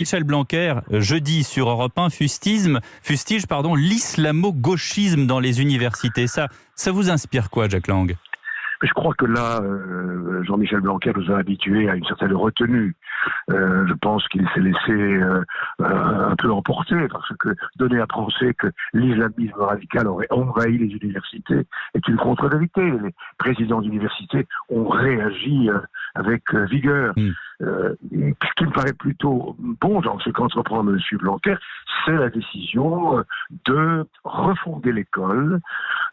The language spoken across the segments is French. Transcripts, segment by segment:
Michel Blanquer, jeudi sur Europe 1, fustige l'islamo-gauchisme dans les universités. Ça vous inspire quoi, Jack Lang ? Je crois que là, Jean-Michel Blanquer nous a habitués à une certaine retenue. Je pense qu'il s'est laissé un peu emporter, parce que donner à penser que l'islamisme radical aurait envahi les universités est une contre-vérité. Les présidents d'université ont réagi avec vigueur. Ce qui me paraît plutôt bon dans ce qu'entreprend M. Blanquer, c'est la décision de refonder l'école,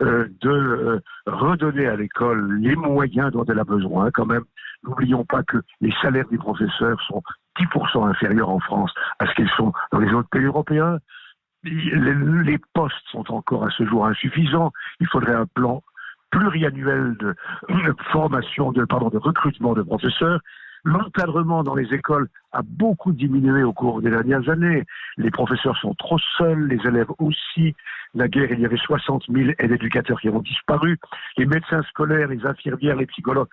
de redonner à l'école les moyens dont elle a besoin. Quand même, n'oublions pas que les salaires des professeurs sont 10% inférieurs en France à ce qu'ils sont dans les autres pays européens. Les postes sont encore à ce jour insuffisants. Il faudrait un plan pluriannuel de formation, de recrutement de professeurs. L'encadrement dans les écoles a beaucoup diminué au cours des dernières années. Les professeurs sont trop seuls, les élèves aussi. Naguère, il y avait 60 000 aides-éducateurs qui ont disparu. Les médecins scolaires, les infirmières, les psychologues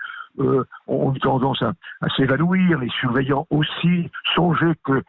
ont eu tendance à s'évanouir. Les surveillants aussi. Songez que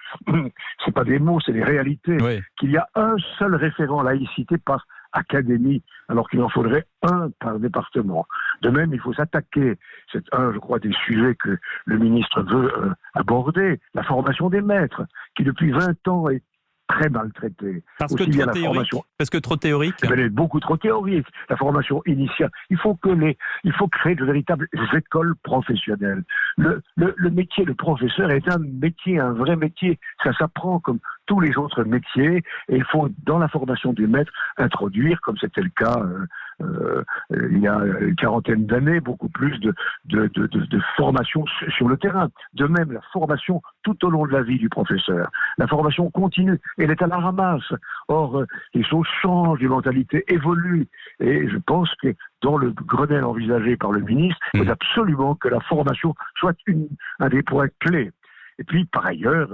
c'est pas des mots, c'est des réalités. Oui. Qu'il y a un seul référent laïcité par académie, alors qu'il en faudrait un par département. De même, il faut s'attaquer, c'est un, je crois, des sujets que le ministre veut aborder, la formation des maîtres, qui depuis 20 ans est très maltraitée. Parce que trop théorique. Elle est beaucoup trop théorique. La formation initiale. Il faut créer de véritables écoles professionnelles. Le métier de professeur est un métier, un vrai métier. Ça s'apprend comme tous les autres métiers, et il faut, dans la formation des maîtres, introduire, comme c'était le cas il y a une quarantaine d'années, beaucoup plus de formation sur le terrain. De même, la formation tout au long de la vie du professeur. La formation continue, elle est à la ramasse. Or, les choses changent, les mentalités évoluent, et je pense que dans le Grenelle envisagé par le ministre, il faut absolument que la formation soit un des points clés. Et puis, par ailleurs,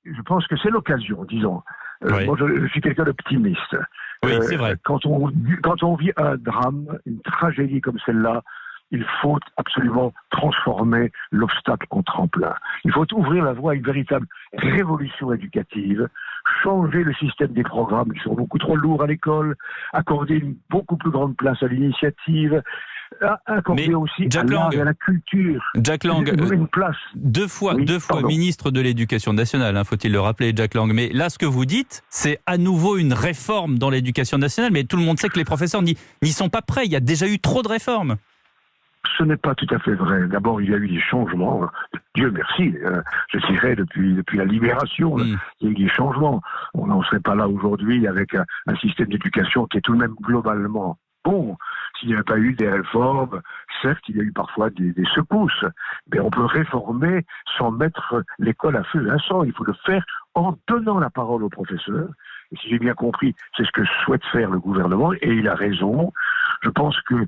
je pense que c'est l'occasion, disons. Oui. Moi, je suis quelqu'un d'optimiste. Oui, c'est vrai. Quand on vit un drame, une tragédie comme celle-là, il faut absolument transformer l'obstacle en tremplin. Il faut ouvrir la voie à une véritable révolution éducative, changer le système des programmes qui sont beaucoup trop lourds à l'école, accorder une beaucoup plus grande place à l'initiative, accorder aussi à l'art et à la culture. Jack Lang, une place. Deux fois ministre de l'Éducation nationale, faut-il le rappeler, Jack Lang. Mais là, ce que vous dites, c'est à nouveau une réforme dans l'Éducation nationale. Mais tout le monde sait que les professeurs n'y sont pas prêts. Il y a déjà eu trop de réformes. Ce n'est pas tout à fait vrai. D'abord, il y a eu des changements. Dieu merci, je dirais, depuis la libération, il y a eu des changements. On n'en serait pas là aujourd'hui avec un système d'éducation qui est tout de même globalement bon. S'il n'y avait pas eu des réformes, certes, il y a eu parfois des secousses, mais on peut réformer sans mettre l'école à feu et à sang. Il faut le faire en donnant la parole aux professeurs. Et si j'ai bien compris, c'est ce que souhaite faire le gouvernement, et il a raison. Je pense que,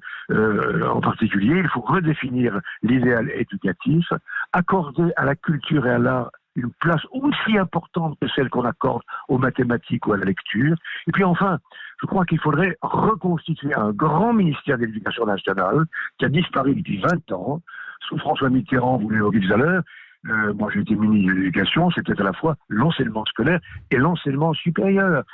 en particulier, il faut redéfinir l'idéal éducatif, accorder à la culture et à l'art une place aussi importante que celle qu'on accorde aux mathématiques ou à la lecture. Et puis enfin, je crois qu'il faudrait reconstituer un grand ministère de l'Éducation nationale qui a disparu depuis 20 ans. Sous François Mitterrand, vous l'évoquiez tout à l'heure, moi j'ai été ministre de l'Éducation, c'était à la fois l'enseignement scolaire et l'enseignement supérieur.